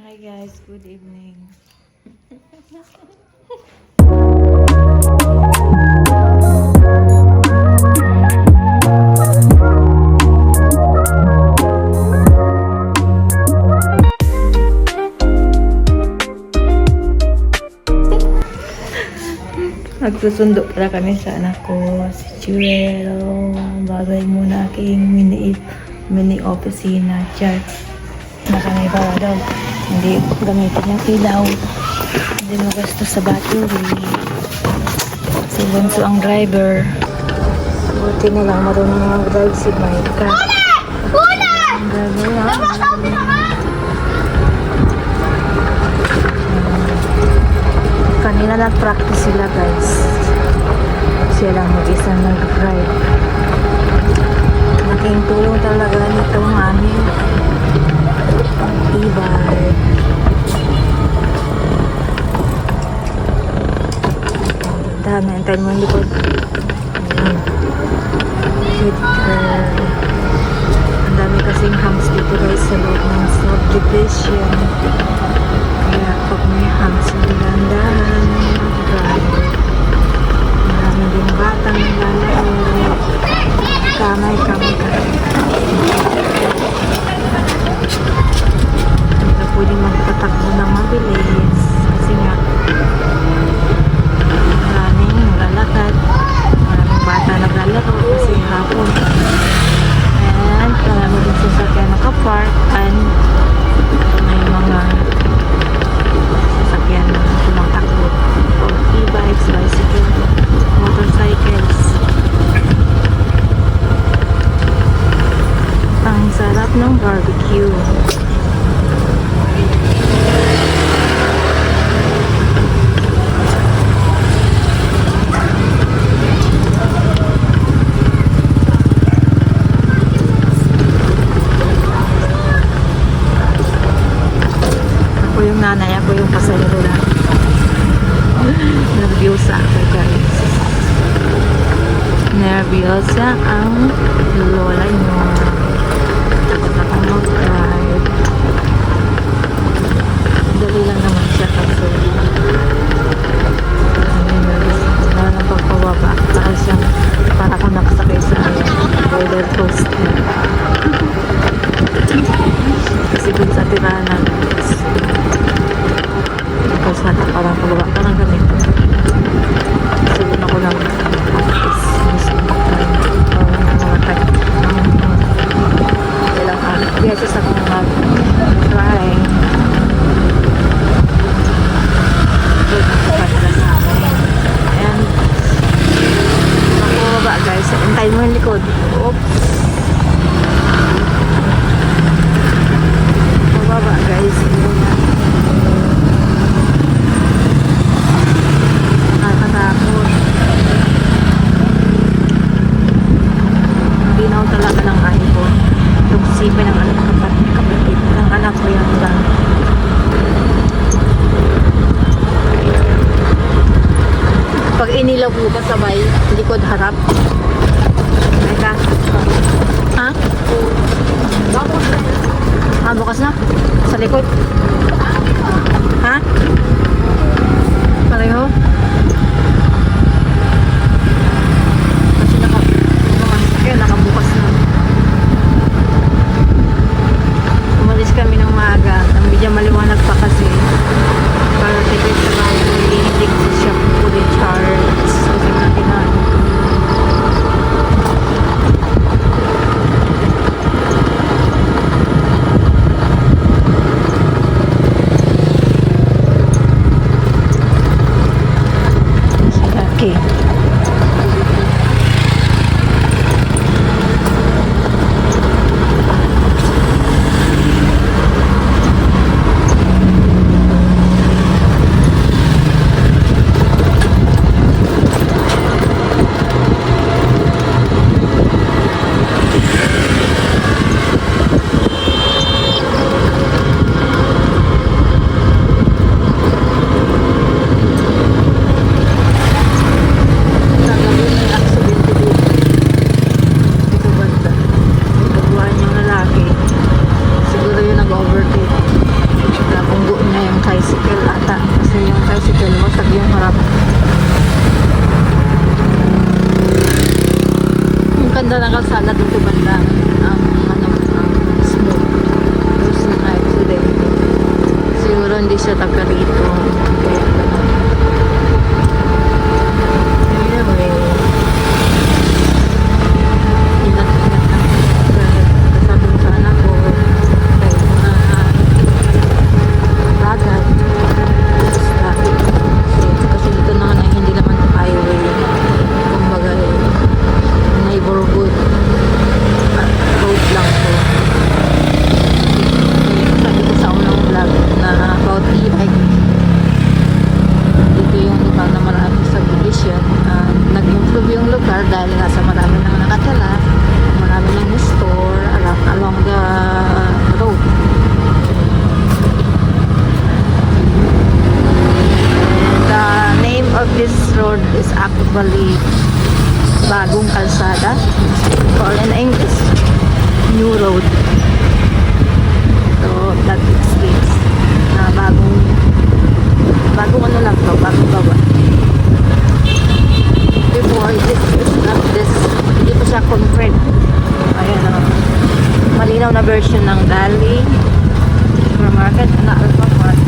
Hi guys, good evening. Nagsusundo pala kami sa anak ko, si Chuelo. Bagay muna aking mini opisina, char. Nakamay bawa daw. Hindi gamitin yung ilaw. Hindi magastos sa battery. Si Bunso ang driver. Buti na lang marunong mag-drive si Micah. Ang driver lang. Kanina nag-practice sila guys. Siya lang mag-isang nag-drive. Malaking tulong talaga nitong aming e-bike. Dahan na, hintayin mo yung likod. Ayan. Good girl. Ang dami kasing hams dito guys sa loob ng subdivision. Kaya pag may hams, dahan-dahan mag-drive. Marami din batang lalaro. Kamay. Hindi ka pwede magpatakbo ng mabilis. Kasi nga, maraming naglalakad. Maraming bata naglalaro kasi hapon. And marami din sasakyan nakapark. And may mga sasakyan na tumatakbo. O e-bikes, bicycle, motorcycles. Ang sarap ng barbecue. Ako yung nanay, ako yung pasahero lang. Nervyosa ako guys. Nervyosa ang lola nyo. Takot akong mag-drive. Dali lang naman siya kasi wala nang pagpawaba. Saka siyang para akong nakasakay sa roller coaster. Kasi dun sa tiranan tapos natin parang pababa. Parang ganito. Kasi dun ako lang beses ako mag-try. And makubaba guys. Hintayin mo yung likod. Oops. Makubaba guys. Nakakatakot. Ginaw talaga ng iPhone. Tugsipin ng anak kapatid ng anak ko yan lang. Pag inilaw po ba sabay likod harap? Teka. Ha? Bukas na? Sa likod? Ha? Pareho? Kasi nakabukas na. Umalis kami ng maaga. Medyo maliwanag pa kasi. Para tigil sa bayan. Hindi ko siya fully charged. Kasi natin na. ganda ng kalsada dito banda ang ano ang smooth. There's no accident. Siguro hindi siya taga rito. Kaya ganun. Anyway, ingat-ingat lang. Sabi ko sa anak ko, kahit mga bagay, basta. Kasi dito na hindi naman highway. Kumbaga, neighborhood road lang po. Sabi ko sa unang vlog na about e-bike, dito yung lugar na maraming subdivision. Nag-improve yung lugar dahil nga sa marami nang nakatala, marami nang store along the road. The name of this road is actually Bagong Kalsada, or in English, New Road. So that explains na bagong ano lang to, bagong gawa. Before, this is not this, hindi pa siya concrete. Ayan o, malinaw na version ng Dali Supermarket na Alpha Mart.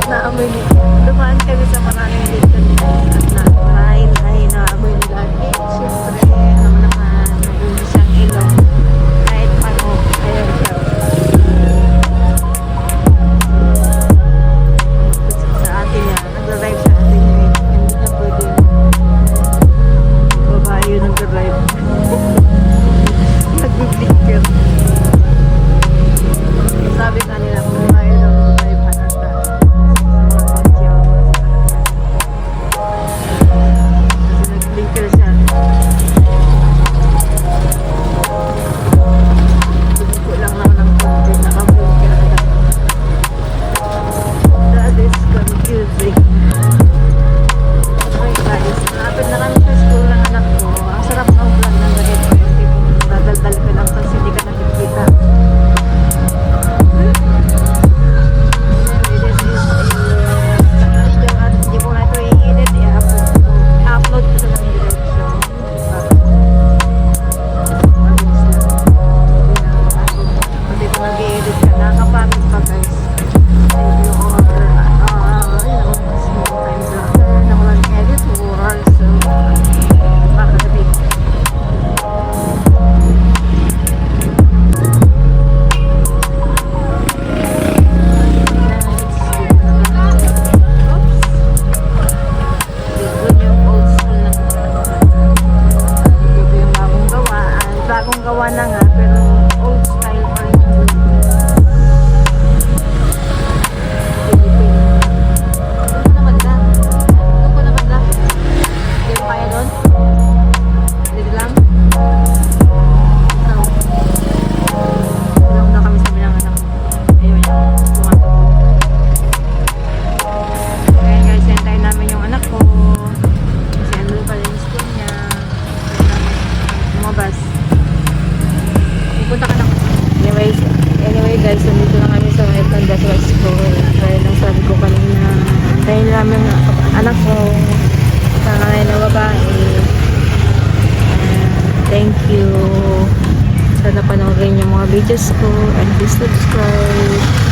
Naamoy nila. Dumaan kami sa maraming dito at naamoy nila. Siyempre, alam mo naman, nag-uwi siyang ilong. Kahit paano, ayaw siya. Sa atin niya, nag-drive sa atin niya. Hindi na pwede. Babae yun nag-drive. Nag-blinker. Sabi kanila, kung babae daw nag-drive hanata. Nag-blinker siya. Bumiko lang ako ng konti. Naka-blinker agad. That is confusing. Okay guys, malapit na kami sa school ng anak ko. Ang sarap ng vlog ng ganito. Yung tipong dadaldal ka lang kasi hindi ka nakikita. Anyway, this is video at hindi ko na ito i-edit. I-upload ko sa ng diretso. Mabilis lang. Pati ito nag-i-edit ka. Nakakapagod pa guys. Thank you all. Small times lang. Na walang edit or so makakabig. Bagong gawa na nga, pero old style pa rin yung Philippine. Doon ko na banda. Doon ko na banda. Hindi mo kaya doon? Dito lang? Ikaw. Doon na kami sa bilangan ako. Ayun yung pumatok. Kaya guys, hintayin namin yung anak ko. Kasi ano pala yung school niya. Lumabas. Punta ka na. Anyway guys, nandito na kami sa Tanda sa school. Kaya lang sabi ko kanina, antayin namin anak ko. Kaya na babae. Thank you. Sana panoorin yung mga videos ko and please subscribe.